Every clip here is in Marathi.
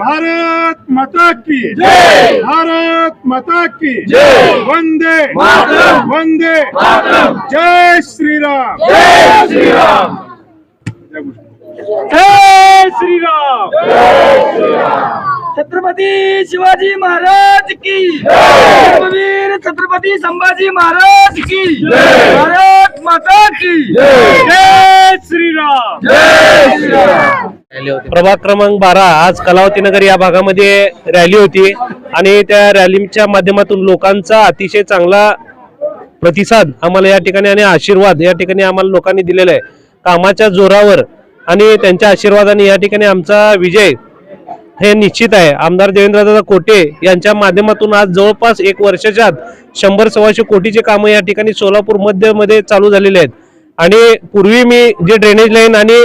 भारत माता की जय, भारत माता की जय, वंदे मातरम, वंदे मातरम, जय श्रीराम, जय श्रीराम, जय श्रीराम, जय श्रीराम। छत्रपती शिवाजी महाराज की जय, वीर छत्रपती संभाजी महाराज की जय, भारत माता की जय, जय श्रीराम, जय श्रीराम। प्रभाग क्रमांक 12 आज कलावती नगर या भागामध्ये रॅली होती आणि त्या रॅलीच्या माध्यमातून लोकांचा अतिशय चांगला प्रतिसाद आम्हाला या ठिकाणी आणि आशीर्वाद या ठिकाणी आम्हाला लोकांनी दिलेला आहे। कामाच्या जोरावर आणि त्यांच्या आशीर्वादाने या ठिकाणी आमचा विजय हे निश्चित आहे। आमदार देवेंद्रदादा कोटे यांच्या माध्यमातून आज जवळपास 1 वर्षाच्या आत 100-125 कोटीचे कामं या ठिकाणी सोलापूर मध्ये चालू झालेले आहेत आणि पूर्वी मी जे ड्रेनेज लाईन आणि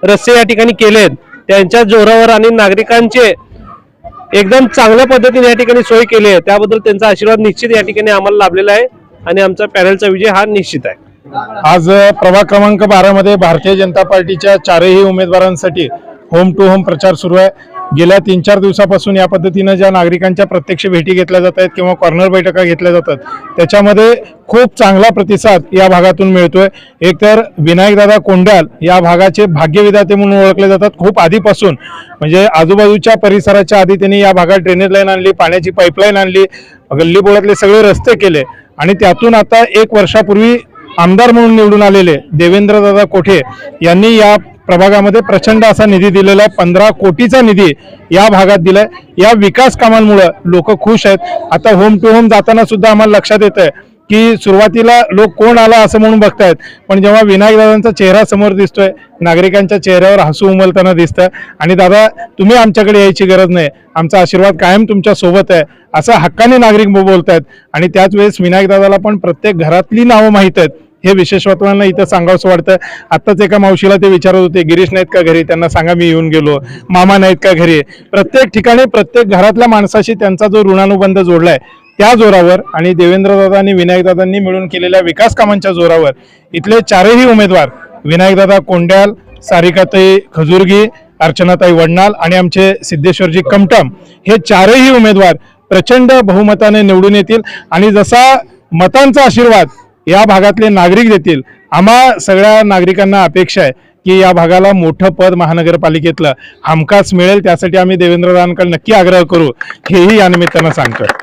रस्ते या ठिकाणी केलेत त्यांच्या जोरावर आणि नागरिकांचे एकदम चांगल्या पद्धतीने या ठिकाणी सोय केली आहे, त्याबद्दल त्यांचा आशीर्वाद निश्चित या ठिकाणी आम्हाला लाभलेला आहे आणि आमचा पॅनलचा विजय हा निश्चित आहे। आज प्रभाग क्रमांक 12 मध्ये भारतीय जनता पार्टीच्या 4ही उमेदवारांसाठी होम टू होम प्रचार सुरू आहे। गेल्या 3-4 दिवसापासून या पद्धतीने ज्या नागरिकांच्या प्रत्यक्ष भेटी घेतल्या जात आहेत किंवा कॉर्नर बैठका घेतल्या जातात त्याच्यामध्ये खूप चांगला प्रतिसाद या भागातून मिळतोय। एकतर विनायकदादा कोंड्याल या भागाचे भाग्यविधाते म्हणून ओळखले जातात। खूप आधीपासून म्हणजे आजूबाजूच्या परिसराच्या आधी त्यांनी या भागात ड्रेनेज लाईन आणली, पाण्याची पाईपलाईन आणली, गल्लीबोळातले सगळे रस्ते केले आणि त्यातून आता 1 वर्षापूर्वी आमदार म्हणून निवडून आलेले देवेंद्रदादा कोठे यांनी या प्रभागामध्ये प्रचंड असा निधी दिलेला आहे। 15 कोटीचा निधी या भागात दिलाय। या विकास कामांमुळे लोक खुश आहेत। आता होम टू होम जाताना सुद्धा आम्हाला लक्षात येतंय की सुरुवातीला लोक कोण आला असं म्हणून बघतायत, पण जेव्हा विनायकदादांचा चेहरा समोर दिसतोय नागरिकांच्या चेहऱ्यावर हसू उमलताना दिसतं आणि दादा तुम्ही आमच्याकडे यायची गरज नाही, आमचा आशीर्वाद कायम तुमच्या सोबत आहे असं हक्काने नागरिक बोलतायत। आणि त्याच वेळेस विनायकदादाला पण प्रत्येक घरातली नावं माहीत आहेत हे विशेषत्वानं इथं सांगावंसं वाटतं। आत्ताच एका मावशीला ते विचारत होते गिरीश नाहीत का घरी, त्यांना सांगा मी येऊन गेलो, मामा नाहीत का घरी। प्रत्येक ठिकाणी प्रत्येक घरातल्या माणसाशी त्यांचा जो ऋणानुबंध जोडलाय त्या जोरावर आणि देवेंद्रदादा आणि विनायकदादांनी मिळून केलेल्या विकास कामांच्या जोरावर इथले 4ही उमेदवार विनायकदादा कोंड्याल, सारिकाताई खजुर्गी, अर्चनाताई वडनाल आणि आमचे सिद्धेश्वरजी कमटम हे 4ही उमेदवार प्रचंड बहुमताने निवडून येतील आणि जसा मतांचा आशीर्वाद या भागातले नागरिक देतील आम्हा सगळ्या नागरिकांना अपेक्षा आहे की या भागाला मोठं पद महानगरपालिकेतलं हमखास मिळेल। त्यासाठी आम्ही देवेंद्रदादांकडे नक्की आग्रह करू हेही या निमित्तानं सांगतो।